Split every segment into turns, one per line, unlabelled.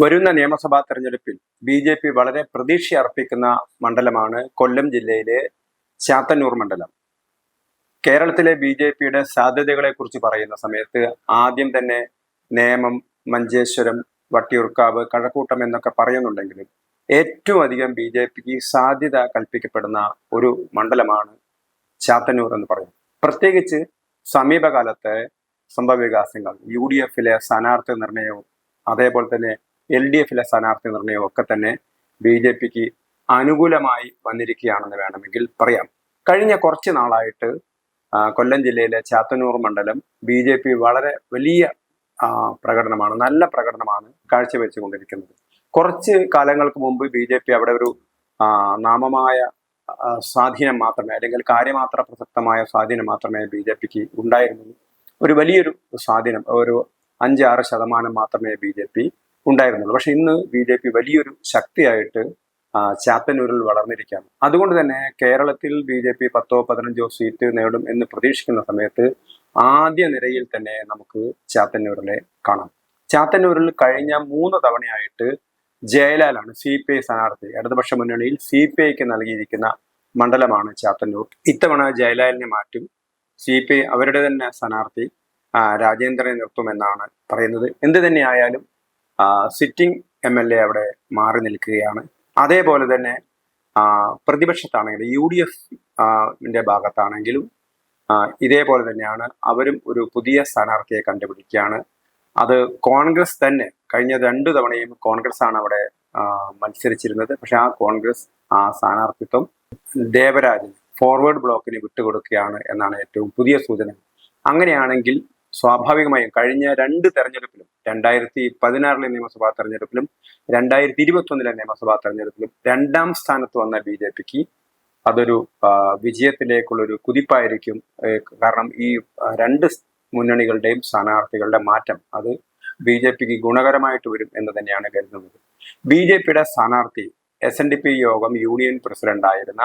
വരുന്ന നിയമസഭാ തെരഞ്ഞെടുപ്പിൽ ബി.ജെ.പി. വളരെ പ്രതീക്ഷ അർപ്പിക്കുന്ന മണ്ഡലമാണ് കൊല്ലം ജില്ലയിലെ ചാത്തന്നൂർ മണ്ഡലം. കേരളത്തിലെ ബി.ജെ.പിയുടെ സാധ്യതകളെ കുറിച്ച് പറയുന്ന സമയത്ത് ആദ്യം തന്നെ നേമം, മഞ്ചേശ്വരം, വട്ടിയൂർക്കാവ്, കഴക്കൂട്ടം എന്നൊക്കെ പറയുന്നുണ്ടെങ്കിലും ഏറ്റവും അധികം ബി.ജെ.പിക്ക് സാധ്യത കൽപ്പിക്കപ്പെടുന്ന ഒരു മണ്ഡലമാണ് ചാത്തന്നൂർ എന്ന് പറയുന്നത്. പ്രത്യേകിച്ച് സമീപകാലത്തെ സംഭവവികാസങ്ങൾ, UDF-ലെ സ്ഥാനാർത്ഥി നിർണയവും അതേപോലെ തന്നെ LDF-ലെ സ്ഥാനാർത്ഥി നിർണയവും ഒക്കെ തന്നെ ബി.ജെ.പിക്ക് അനുകൂലമായി വന്നിരിക്കുകയാണെന്ന് വേണമെങ്കിൽ പറയാം. കഴിഞ്ഞ കുറച്ച് നാളായിട്ട് കൊല്ലം ജില്ലയിലെ ചാത്തന്നൂർ മണ്ഡലം ബി.ജെ.പി. വളരെ വലിയ പ്രകടനമാണ്, നല്ല പ്രകടനമാണ് കാഴ്ചവെച്ചുകൊണ്ടിരിക്കുന്നത്. കുറച്ച് കാലങ്ങൾക്ക് മുമ്പ് ബി.ജെ.പി. അവിടെ ഒരു നാമമായ സ്വാധീനം മാത്രമേ, അല്ലെങ്കിൽ കാര്യമാത്ര പ്രസക്തമായ സ്വാധീനം മാത്രമേ ബി.ജെ.പിക്ക് ഉണ്ടായിരുന്നുള്ളൂ. ഒരു വലിയൊരു സ്വാധീനം, ഒരു 5-6% മാത്രമേ ബി.ജെ.പി. ഉണ്ടായിരുന്നുള്ളൂ. പക്ഷെ ഇന്ന് ബി.ജെ.പി. വലിയൊരു ശക്തിയായിട്ട് ചാത്തന്നൂരിൽ വളർന്നിരിക്കുകയാണ്. അതുകൊണ്ട് തന്നെ കേരളത്തിൽ ബി.ജെ.പി. 10-15 സീറ്റ് നേടും എന്ന് പ്രതീക്ഷിക്കുന്ന സമയത്ത് ആദ്യ നിരയിൽ തന്നെ നമുക്ക് ചാത്തന്നൂരിലെ കാണാം. ചാത്തന്നൂരിൽ കഴിഞ്ഞ 3 തവണയായിട്ട് ജയലാലാണ് CPI സ്ഥാനാർത്ഥി. ഇടതുപക്ഷ മുന്നണിയിൽ CPIക്ക് നൽകിയിരിക്കുന്ന മണ്ഡലമാണ് ചാത്തന്നൂർ. ഇത്തവണ ജയലാലിനെ മാറ്റും. CPI അവരുടെ തന്നെ സ്ഥാനാർത്ഥി രാജേന്ദ്രനെ നിർത്തുമെന്നാണ് പറയുന്നത്. എന്ത് തന്നെയായാലും സിറ്റിംഗ് MLA അവിടെ മാറി നിൽക്കുകയാണ്. അതേപോലെ തന്നെ പ്രതിപക്ഷത്താണെങ്കിലും UDF-ന്റെ ഭാഗത്താണെങ്കിലും ഇതേപോലെ തന്നെയാണ്. അവരും ഒരു പുതിയ സ്ഥാനാർത്ഥിയെ കണ്ടുപിടിക്കുകയാണ്. അത് കോൺഗ്രസ് തന്നെ. കഴിഞ്ഞ 2 തവണയും കോൺഗ്രസ് ആണ് അവിടെ മത്സരിച്ചിരുന്നത്. പക്ഷെ ആ കോൺഗ്രസ് സ്ഥാനാർത്ഥിത്വം ദേവരാജന്, ഫോർവേഡ് ബ്ലോക്കിന് വിട്ടുകൊടുക്കുകയാണ് എന്നാണ് ഏറ്റവും പുതിയ സൂചന. അങ്ങനെയാണെങ്കിൽ സ്വാഭാവികമായും കഴിഞ്ഞ 2 തെരഞ്ഞെടുപ്പിലും, 2016 നിയമസഭാ തെരഞ്ഞെടുപ്പിലും 2021 നിയമസഭാ തെരഞ്ഞെടുപ്പിലും 2ാം സ്ഥാനത്ത് വന്ന ബി.ജെ.പിക്ക് അതൊരു വിജയത്തിലേക്കുള്ളൊരു കുതിപ്പായിരിക്കും. കാരണം ഈ 2 മുന്നണികളുടെയും സ്ഥാനാർത്ഥികളുടെ മാറ്റം അത് ബി.ജെ.പിക്ക് ഗുണകരമായിട്ട് വരും എന്ന് തന്നെയാണ് കരുതുന്നത്. ബി.ജെ.പിയുടെ സ്ഥാനാർത്ഥി SNDP യോഗം യൂണിയൻ പ്രസിഡന്റ് ആയിരുന്ന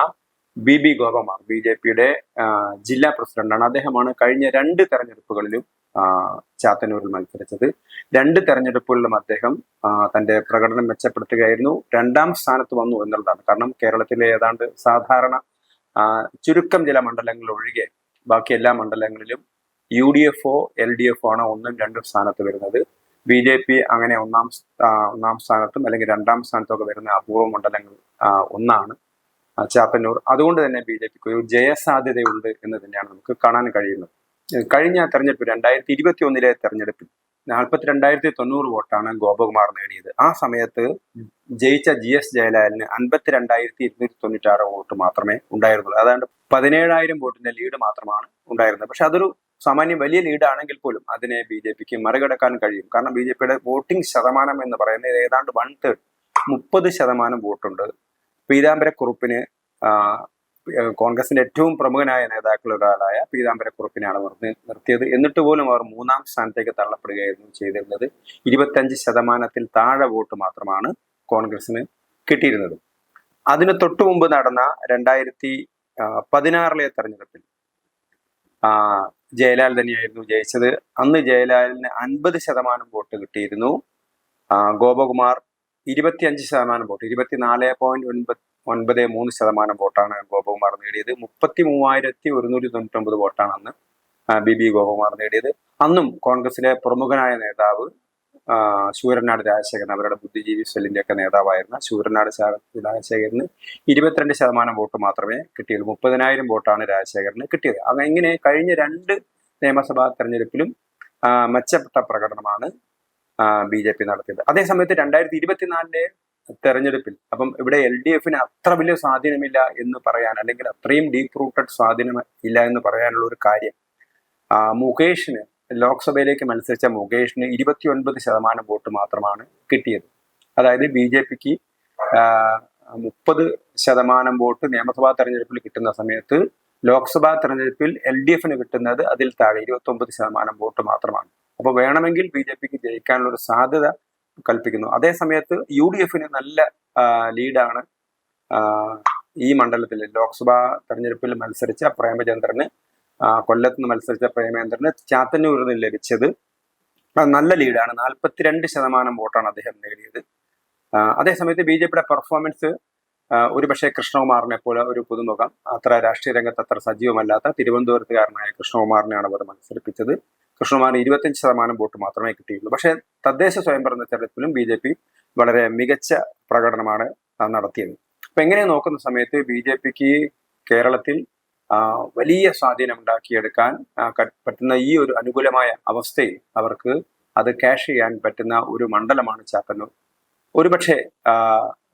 BB ഗോപകുമാർ ബി.ജെ.പിയുടെ ജില്ലാ പ്രസിഡന്റാണ്. അദ്ദേഹമാണ് കഴിഞ്ഞ 2 തെരഞ്ഞെടുപ്പുകളിലും ചാത്തന്നൂരിൽ മത്സരിച്ചത്. 2 തെരഞ്ഞെടുപ്പുകളിലും അദ്ദേഹം തന്റെ പ്രകടനം മെച്ചപ്പെടുത്തുകയായിരുന്നു. 2ാം സ്ഥാനത്ത് വന്നു എന്നുള്ളതാണ്. കാരണം കേരളത്തിലെ ഏതാണ്ട് സാധാരണ ചുരുക്കം ചില മണ്ഡലങ്ങൾ ഒഴികെ ബാക്കി എല്ലാ മണ്ഡലങ്ങളിലും UDF-ഓ LDF-ഓ ആണ് 1ഉം 2ഉം സ്ഥാനത്ത് വരുന്നത്. ബി.ജെ.പി. അങ്ങനെ ഒന്നാം സ്ഥാനത്തും അല്ലെങ്കിൽ 2ാം സ്ഥാനത്തൊക്കെ വരുന്ന അപൂർവ മണ്ഡലങ്ങൾ ഒന്നാണ് ചാത്തന്നൂർ. അതുകൊണ്ട് തന്നെ ബി.ജെ.പിക്ക് ഒരു ജയസാധ്യതയുണ്ട് എന്ന് തന്നെയാണ് നമുക്ക് കാണാൻ കഴിയുന്നത്. കഴിഞ്ഞ തെരഞ്ഞെടുപ്പ് 2021 തെരഞ്ഞെടുപ്പിൽ 42,900 വോട്ടാണ് ഗോപകുമാർ നേടിയത്. ആ സമയത്ത് ജയിച്ച GS ജയലാലിന് 52,296 വോട്ട് മാത്രമേ ഉണ്ടായിരുന്നുള്ളൂ. അതാണ്ട് 17,000 വോട്ടിന്റെ ലീഡ് മാത്രമാണ് ഉണ്ടായിരുന്നത്. പക്ഷെ അതൊരു സാമാന്യം വലിയ ലീഡ് ആണെങ്കിൽ പോലും അതിനെ ബി.ജെ.പിക്ക് മറികടക്കാൻ കഴിയും. കാരണം ബി.ജെ.പിയുടെ വോട്ടിംഗ് ശതമാനം എന്ന് പറയുന്നത് ഏതാണ്ട് 1/3, 30% വോട്ടുണ്ട്. പീതാംബരക്കുറുപ്പിന്, കോൺഗ്രസിന്റെ ഏറ്റവും പ്രമുഖനായ നേതാക്കളിൽ ഒരാളായ പീതാംബരക്കുറുപ്പിനെയാണ് നിർത്തിയത്. എന്നിട്ട് പോലും അവർ 3ാം സ്ഥാനത്തേക്ക് തള്ളപ്പെടുകയായിരുന്നു ചെയ്തിരുന്നത്. 25% താഴെ വോട്ട് മാത്രമാണ് കോൺഗ്രസിന് കിട്ടിയിരുന്നത്. അതിന് തൊട്ടു മുമ്പ് നടന്ന 2016 തെരഞ്ഞെടുപ്പിൽ ജയലാൽ തന്നെയായിരുന്നു ജയിച്ചത്. അന്ന് ജയലാലിന് 50% വോട്ട് കിട്ടിയിരുന്നു. ഗോപകുമാർ 25% വോട്ട്, 24.93% വോട്ടാണ് ഗോപകുമാർ നേടിയത്. 33,199 വോട്ടാണ് അന്ന് BB ഗോപകുമാർ നേടിയത്. അന്നും കോൺഗ്രസിലെ പ്രമുഖനായ നേതാവ് ശൂരനാട് രാജശേഖരൻ, അവരുടെ ബുദ്ധിജീവി സെല്ലിന്റെ ഒക്കെ നേതാവായിരുന്ന ശൂരനാട് രാജശേഖരന് 22% വോട്ട് മാത്രമേ കിട്ടിയുള്ളൂ. 30,000 വോട്ടാണ് രാജശേഖരന് കിട്ടിയത്. അങ്ങനെ കഴിഞ്ഞ 2 നിയമസഭാ തെരഞ്ഞെടുപ്പിലും മെച്ചപ്പെട്ട പ്രകടനമാണ് ബി.ജെ.പി. നടത്തിയത്. അതേസമയത്ത് 2024 തെരഞ്ഞെടുപ്പിൽ അപ്പം ഇവിടെ LDF-ന് അത്ര വലിയ സ്വാധീനമില്ല എന്ന് പറയാൻ, അല്ലെങ്കിൽ അത്രയും ഡീപ്പ് റൂട്ടഡ് സ്വാധീനം ഇല്ല എന്ന് പറയാനുള്ള ഒരു കാര്യം, മുകേഷിന്, ലോക്സഭയിലേക്ക് മത്സരിച്ച മുകേഷിന് 29% വോട്ട് മാത്രമാണ് കിട്ടിയത്. അതായത് ബി.ജെ.പിക്ക് 30% വോട്ട് നിയമസഭാ തെരഞ്ഞെടുപ്പിൽ കിട്ടുന്ന സമയത്ത് ലോക്സഭാ തെരഞ്ഞെടുപ്പിൽ LDF-ന് കിട്ടുന്നത് അതിൽ താഴെ 29% വോട്ട് മാത്രമാണ്. അപ്പോൾ വേണമെങ്കിൽ ബി.ജെ.പിക്ക് ജയിക്കാനുള്ള ഒരു സാധ്യത കൽപ്പിക്കുന്നു. അതേ സമയത്ത് UDF-ന് നല്ല ലീഡാണ് ഈ മണ്ഡലത്തിൽ. ലോക്സഭാ തെരഞ്ഞെടുപ്പിൽ മത്സരിച്ച പ്രേമചന്ദ്രന്, കൊല്ലത്ത് നിന്ന് മത്സരിച്ച പ്രേമചന്ദ്രന് ചാത്തന്നൂരിൽ നിന്ന് ലഭിച്ചത് നല്ല ലീഡാണ്, 42% വോട്ടാണ് അദ്ദേഹം നേടിയത്. അതേസമയത്ത് ബി ജെ പിയുടെ പെർഫോമൻസ് ഒരുപക്ഷെ കൃഷ്ണകുമാറിനെ പോലെ ഒരു പുതുമുഖം, അത്ര രാഷ്ട്രീയ രംഗത്ത് അത്ര സജീവമല്ലാത്ത തിരുവനന്തപുരത്തുകാരനായ കൃഷ്ണകുമാറിനെയാണ് അവർ മത്സരിപ്പിച്ചത്. കൃഷ്ണകുമാറിന് 25% വോട്ട് മാത്രമേ കിട്ടിയുള്ളൂ. പക്ഷേ തദ്ദേശ സ്വയംഭരണ തെരഞ്ഞെടുപ്പിലും ബി ജെ പി വളരെ മികച്ച പ്രകടനമാണ് നടത്തിയത്. അപ്പൊ എങ്ങനെ നോക്കുന്ന സമയത്ത് ബി ജെ പിക്ക് കേരളത്തിൽ വലിയ സ്വാധീനം ഉണ്ടാക്കിയെടുക്കാൻ പറ്റുന്ന ഈ ഒരു അനുകൂലമായ അവസ്ഥയിൽ അവർക്ക് അത് ക്യാഷ് ചെയ്യാൻ പറ്റുന്ന ഒരു മണ്ഡലമാണ് ചാത്തന്നൂർ. ഒരുപക്ഷെ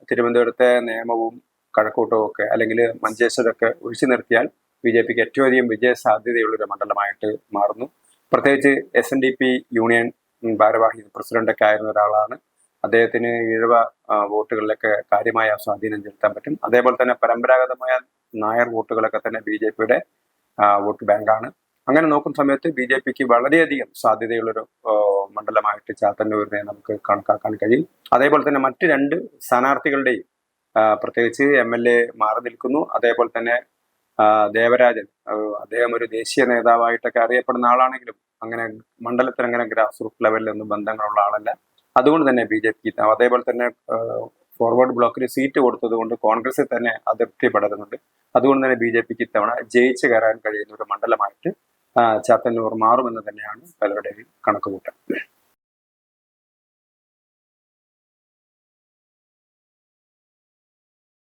തിരുവനന്തപുരത്തെ നിയമവും കഴക്കൂട്ടവും ഒക്കെ അല്ലെങ്കിൽ മഞ്ചേശ്വരമൊക്കെ ഒഴിച്ചു നിർത്തിയാൽ ബി ജെ പിക്ക് ഏറ്റവും അധികം വിജയ സാധ്യതയുള്ളൊരു മണ്ഡലമായിട്ട് മാറുന്നു. പ്രത്യേകിച്ച് SNDP യൂണിയൻ ഭാരവാഹി പ്രസിഡന്റൊക്കെ ആയിരുന്ന ഒരാളാണ്. അദ്ദേഹത്തിന് ഈഴവ വോട്ടുകളിലൊക്കെ കാര്യമായ സ്വാധീനം ചെലുത്താൻ പറ്റും. അതേപോലെ തന്നെ പരമ്പരാഗതമായ നായർ വോട്ടുകളൊക്കെ തന്നെ ബി ജെ പിയുടെ വോട്ട് ബാങ്കാണ്. അങ്ങനെ നോക്കുന്ന സമയത്ത് ബി ജെ പിക്ക് വളരെയധികം സാധ്യതയുള്ളൊരു മണ്ഡലമായിട്ട് ചാത്തന്നൂരിനെ നമുക്ക് കണക്കാക്കാൻ കഴിയും. അതേപോലെ തന്നെ മറ്റ് രണ്ട് സ്ഥാനാർത്ഥികളുടെയും പ്രത്യേകിച്ച് MLA മാറി നിൽക്കുന്നു. അതേപോലെ തന്നെ ദേവരാജൻ, അദ്ദേഹം ഒരു ദേശീയ നേതാവായിട്ടൊക്കെ അറിയപ്പെടുന്ന ആളാണെങ്കിലും അങ്ങനെ മണ്ഡലത്തിൽ അങ്ങനെ ഗ്രാസ് റൂട്ട് ലെവലിലൊന്നും ബന്ധങ്ങളുള്ള ആളല്ല. അതുകൊണ്ട് തന്നെ ബി ജെ പിക്ക്, അതേപോലെ തന്നെ ഫോർവേഡ് ബ്ലോക്കിൽ സീറ്റ് കൊടുത്തത് കൊണ്ട് കോൺഗ്രസിൽ തന്നെ അതൃപ്തി പടരുന്നുണ്ട്. അതുകൊണ്ട് തന്നെ ബി ജെ പിക്ക് ഇത്തവണ ജയിച്ചു കയറാൻ കഴിയുന്ന ഒരു മണ്ഡലമായിട്ട് ചാത്തന്നൂർ മാറുമെന്ന് തന്നെയാണ് പലരുടെയും കണക്കുകൂട്ടൽ.